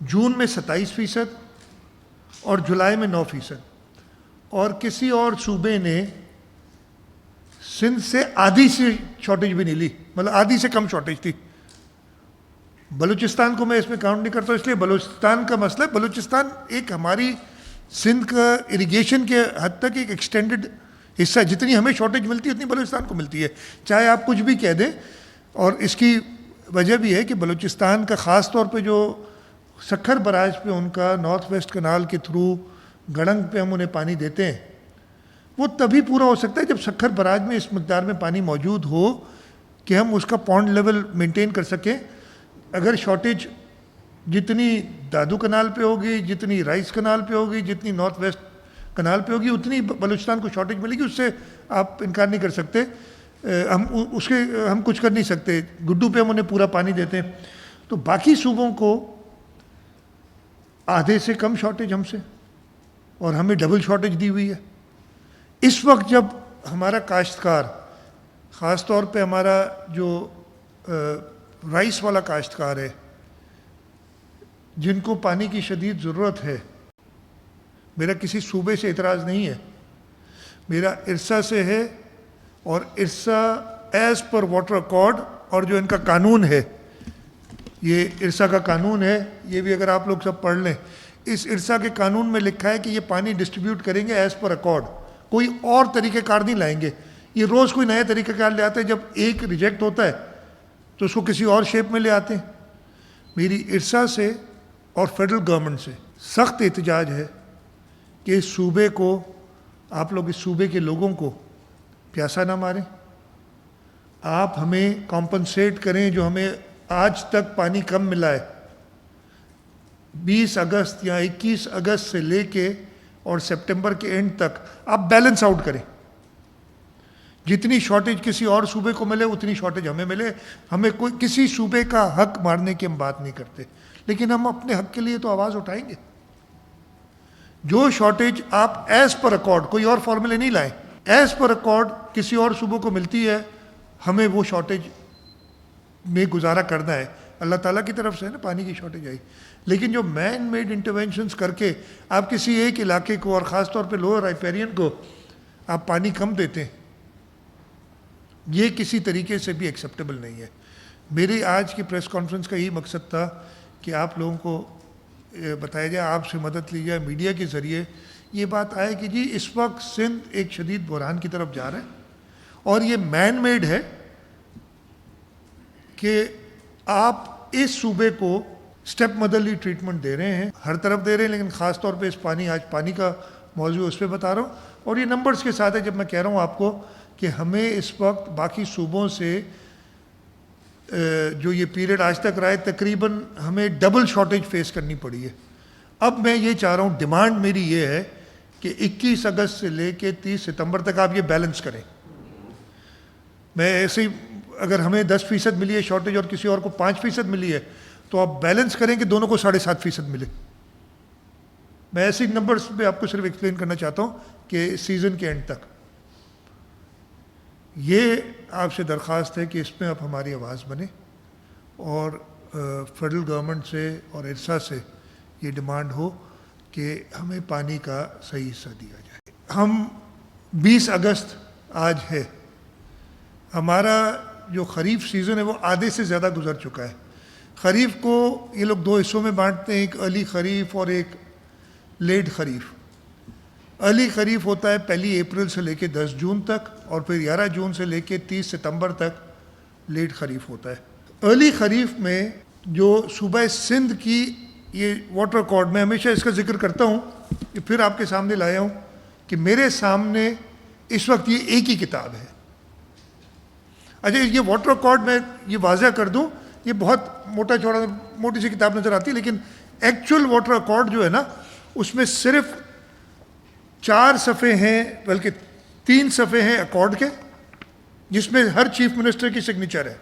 جون میں 27% اور جولائی میں 9%, اور کسی اور صوبے نے سندھ سے آدھی سے شارٹیج بھی نہیں لی, مطلب آدھی سے کم شارٹیج تھی. بلوچستان کو میں اس میں کاؤنٹ نہیں کرتا, اس لیے بلوچستان کا مسئلہ ہے. بلوچستان ایک ہماری سندھ کا اریگیشن کے حد تک ایک ایکسٹینڈڈ حصہ ہے, جتنی ہمیں شارٹیج ملتی ہے اتنی بلوچستان کو ملتی ہے, چاہے آپ کچھ بھی کہہ دیں. اور اس کی وجہ بھی ہے کہ بلوچستان کا خاص طور پہ جو سکھر براج پہ ان کا نارتھ ویسٹ کنال کے تھرو گڑنگ پہ ہم انہیں پانی دیتے ہیں, وہ تبھی پورا ہو سکتا ہے جب سکھر براج میں اس مقدار میں پانی موجود ہو کہ ہم اس کا پونڈ لیول مینٹین کر سکیں. اگر شارٹیج جتنی دادو کنال پہ ہوگی, جتنی رائس کنال پہ ہوگی, جتنی نارتھ ویسٹ کنال پہ ہوگی, اتنی بلوچستان کو شارٹیج ملے گی, اس سے آپ انکار نہیں کر سکتے. ہم کچھ کر نہیں سکتے, گڈو پہ ہم انہیں پورا پانی دیتے ہیں. تو باقی صوبوں کو آدھے سے کم شارٹیج ہم سے, اور ہمیں ڈبل شارٹیج دی ہوئی ہے. اس وقت جب ہمارا کاشتکار, خاص طور پہ ہمارا جو رائس والا کاشتکار ہے, جن کو پانی کی شدید ضرورت ہے, میرا کسی صوبے سے اعتراض نہیں ہے, میرا ارسا سے ہے. اور IRSA as per water accord, اور جو ان کا قانون ہے, یہ ارسا کا قانون ہے, یہ بھی اگر آپ لوگ سب پڑھ لیں, اس ارسا کے قانون میں لکھا ہے کہ یہ پانی ڈسٹریبیوٹ کریں گے ایز پر ایکارڈ, کوئی اور طریقہ کار نہیں لائیں گے. یہ روز کوئی نیا طریقہ کار لے آتے ہیں, جب ایک ریجیکٹ ہوتا ہے تو اس کو کسی اور شیپ میں لے آتے ہیں. میری ارسا سے اور فیڈرل گورنمنٹ سے سخت احتجاج ہے کہ اس صوبے کو, آپ لوگ اس صوبے کے لوگوں کو پیاسا نہ ماریں. آپ ہمیں کمپنسیٹ کریں جو ہمیں آج تک پانی کم ملا ہے. 20 اگست یا 21 اگست سے لے کے اور سپٹمبر کے اینڈ تک آپ بیلنس آؤٹ کریں. جتنی شارٹیج کسی اور صوبے کو ملے اتنی شارٹیج ہمیں ملے. ہمیں کوئی کسی صوبے کا حق مارنے کی ہم بات نہیں کرتے, لیکن ہم اپنے حق کے لیے تو آواز اٹھائیں گے. جو شارٹیج آپ ایز پر ایکارڈ, کوئی اور فارمولے نہیں لائیں, ایز پر ایکارڈ کسی اور صوبوں کو ملتی ہے, ہمیں وہ شارٹیج میں گزارا کرنا ہے. اللہ تعالیٰ کی طرف سے نا پانی کی شارٹیج آئی. لیکن جو مین میڈ انٹرونشنز کر کے آپ کسی ایک علاقے کو, اور خاص طور پہ لوور رائپیرین کو آپ پانی کم دیتے ہیں, یہ کسی طریقے سے بھی ایکسیپٹیبل نہیں ہے. میری آج کی پریس کانفرنس کا یہی مقصد تھا کہ آپ لوگوں کو بتایا جائے, آپ سے مدد لی جائے, میڈیا کے ذریعے یہ بات آئے کہ جی اس وقت سندھ ایک شدید بحران کی طرف جا رہا ہے, اور یہ مین میڈ ہے کہ آپ اس صوبے کو سٹیپ مدرلی ٹریٹمنٹ دے رہے ہیں, ہر طرف دے رہے ہیں, لیکن خاص طور پہ اس آج پانی کا موضوع اس پہ بتا رہا ہوں. اور یہ نمبرز کے ساتھ ہے, جب میں کہہ رہا ہوں آپ کو کہ ہمیں اس وقت باقی صوبوں سے جو یہ پیریڈ آج تک رہا ہے, تقریباً ہمیں ڈبل شارٹیج فیس کرنی پڑی ہے. اب میں یہ چاہ رہا ہوں, ڈیمانڈ میری یہ ہے کہ 21 اگست سے لے کے 30 ستمبر تک آپ یہ بیلنس کریں. میں ایسے ہی, اگر ہمیں 10% ملی ہے شارٹیج اور کسی اور کو 5% ملی ہے, تو آپ بیلنس کریں کہ دونوں کو 7.5% ملے. میں ایسے نمبرز پہ آپ کو صرف ایکسپلین کرنا چاہتا ہوں کہ سیزن کے اینڈ تک. یہ آپ سے درخواست ہے کہ اس میں آپ ہماری آواز بنیں, اور فیڈرل گورنمنٹ سے اور ارسا سے یہ ڈیمانڈ ہو کہ ہمیں پانی کا صحیح حصہ دیا جائے. ہم 20 اگست آج ہے, ہمارا جو خریف سیزن ہے وہ آدھے سے زیادہ گزر چکا ہے. خریف کو یہ لوگ 2 حصوں میں بانٹتے ہیں, ایک ارلی خریف اور ایک لیٹ خریف. ارلی خریف ہوتا ہے 1 اپریل سے لے کے 10 جون تک, اور پھر 11 جون سے لے کے 30 ستمبر تک لیٹ خریف ہوتا ہے. ارلی خریف میں جو صوبہ سندھ کی یہ واٹر ایکارڈ, میں ہمیشہ اس کا ذکر کرتا ہوں, کہ پھر آپ کے سامنے لایا ہوں کہ میرے سامنے اس وقت یہ ایک ہی کتاب ہے. اچھا, یہ واٹر ایکارڈ میں یہ واضح کر دوں, یہ بہت موٹی سی کتاب نظر آتی ہے, لیکن ایکچوئل واٹر ایکارڈ جو ہے نا, اس میں صرف 4 صفحے ہیں, بلکہ 3 صفحے ہیں ایکارڈ کے, جس میں ہر چیف منسٹر کی سگنیچر ہے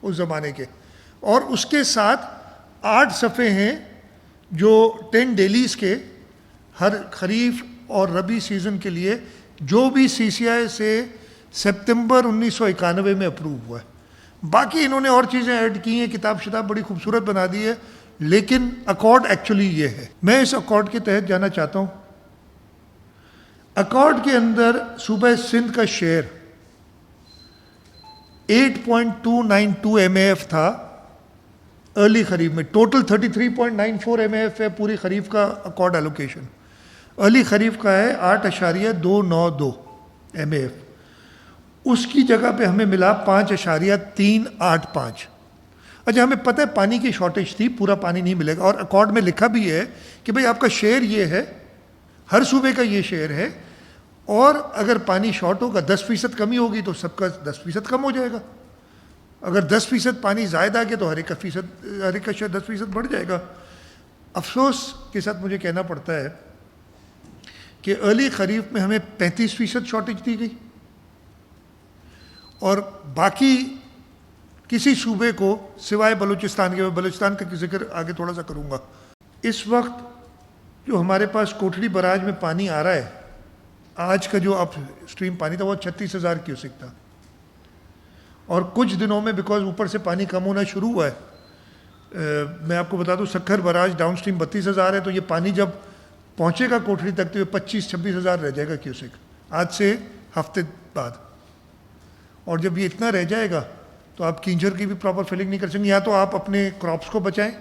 اس زمانے کے, اور اس کے ساتھ 8 صفحے ہیں جو 10 ڈیلیز کے, ہر خریف اور ربی سیزن کے لیے جو بھی CCI سے سپتمبر 1991 میں اپروو ہوا ہے. باقی انہوں نے اور چیزیں ایڈ کی ہیں, کتاب شتاب بڑی خوبصورت بنا دی ہے, لیکن اکارڈ ایکچولی یہ ہے. میں اس اکارڈ کے تحت جانا چاہتا ہوں. اکارڈ کے اندر صوبہ سندھ کا شیئر 8.292 ایم اے ایف تھا ارلی خریف میں. ٹوٹل 33.94 ایم اے ایف ہے پوری خریف کا اکارڈ ایلوکیشن. ارلی خریف کا ہے 8.292 ایم اے ایف. اس کی جگہ پہ ہمیں ملا 5.385. اچھا, ہمیں پتہ ہے پانی کی شارٹیج تھی, پورا پانی نہیں ملے گا, اور اکارڈ میں لکھا بھی ہے کہ بھئی آپ کا شیئر یہ ہے, ہر صوبے کا یہ شیئر ہے, اور اگر پانی شارٹ ہوگا 10% کمی ہوگی تو سب کا 10% کم ہو جائے گا. اگر 10% پانی زائد آ گیا تو ہر ایک کا شیئر 10% بڑھ جائے گا. افسوس کے ساتھ مجھے کہنا پڑتا ہے کہ ارلی خریف میں ہمیں 35% شارٹیج دی گئی, اور باقی کسی صوبے کو سوائے بلوچستان کے, بلوچستان کا ذکر آگے تھوڑا سا کروں گا. اس وقت جو ہمارے پاس کوٹھڑی براج میں پانی آ رہا ہے, آج کا جو اپ اسٹریم پانی تھا وہ 36,000 کیوسک تھا, اور کچھ دنوں میں بیکاز اوپر سے پانی کم ہونا شروع ہوا ہے, میں آپ کو بتا دوں سکھر براج ڈاؤن اسٹریم 32,000 ہے, تو یہ پانی جب پہنچے گا کوٹھڑی تک تو یہ 25-26,000 رہ جائے گا کیوسک آج سے ہفتے بعد. اور جب یہ اتنا رہ جائے گا تو آپ کینجر کی بھی پراپر فلنگ نہیں کر سکیں. یا تو آپ اپنے کراپس کو بچائیں,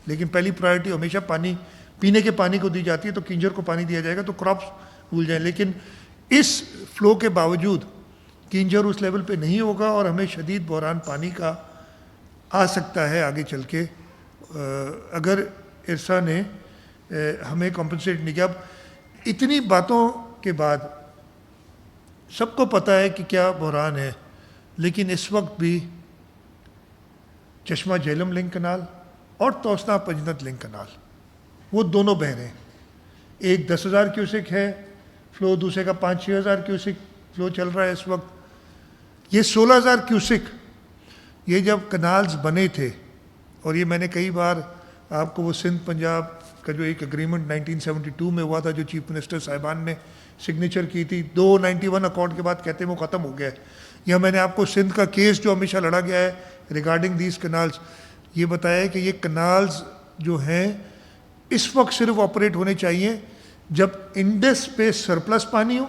لیکن پہلی پرائرٹی ہمیشہ پانی پینے کے پانی کو دی جاتی ہے, تو کینجر کو پانی دیا جائے گا تو کراپس بھول جائیں. لیکن اس فلو کے باوجود کینجر اس لیول پہ نہیں ہوگا, اور ہمیں شدید بحران پانی کا آ سکتا ہے آگے چل کے اگر ارسا نے ہمیں کمپنسیٹ نہیں کیا. اب اتنی باتوں کے بعد سب کو پتہ ہے کہ کیا بحران ہے, لیکن اس وقت بھی چشمہ جہلم لنک کنال اور توسنا پنجنت لنک کنال وہ دونوں بہہ رہے ہیں. ایک 10,000 کیوسک ہے فلو, دوسرے کا 5-6,000 کیوسک فلو چل رہا ہے اس وقت. یہ 16,000 کیوسک یہ جب کنالز بنے تھے, اور یہ میں نے کئی بار آپ کو وہ سندھ پنجاب کا جو ایک اگریمنٹ 1972 میں ہوا تھا جو چیف منسٹر صاحبان نے سگنیچر کی تھی, 291 اکارڈ کے بعد کہتے ہیں وہ ختم ہو گیا ہے. یا میں نے آپ کو سندھ کا کیس جو ہمیشہ لڑا گیا ہے ریگارڈنگ دیز کنالز, یہ بتایا ہے کہ یہ کنالز جو ہیں اس وقت صرف آپریٹ ہونے چاہیے جب انڈس پہ سرپلس پانی ہو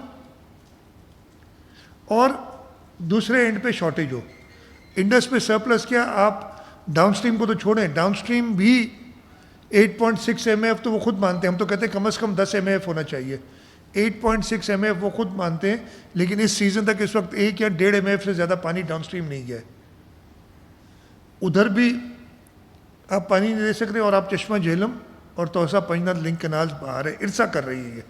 اور دوسرے اینڈ پہ شارٹیج ہو. انڈس پہ سرپلس کیا, آپ ڈاؤن اسٹریم کو تو چھوڑیں, ڈاؤن اسٹریم بھی 8.6 ایم اے ایف تو وہ خود مانتے ہیں, ہم تو کہتے ہیں کم از کم 10 ایم اے ایف ہونا چاہیے. 8.6 ایم اے ایف وہ خود مانتے ہیں, لیکن اس سیزن تک اس وقت 1 یا 1.5 ایم اے ایف سے زیادہ پانی ڈاؤن اسٹریم نہیں گیا ہے. ادھر بھی آپ پانی نہیں دے سکتے, اور آپ چشمہ جہلم اور توسا پنجنت لنک کنالز باہر ہے, ارسا کر رہی ہے یہ.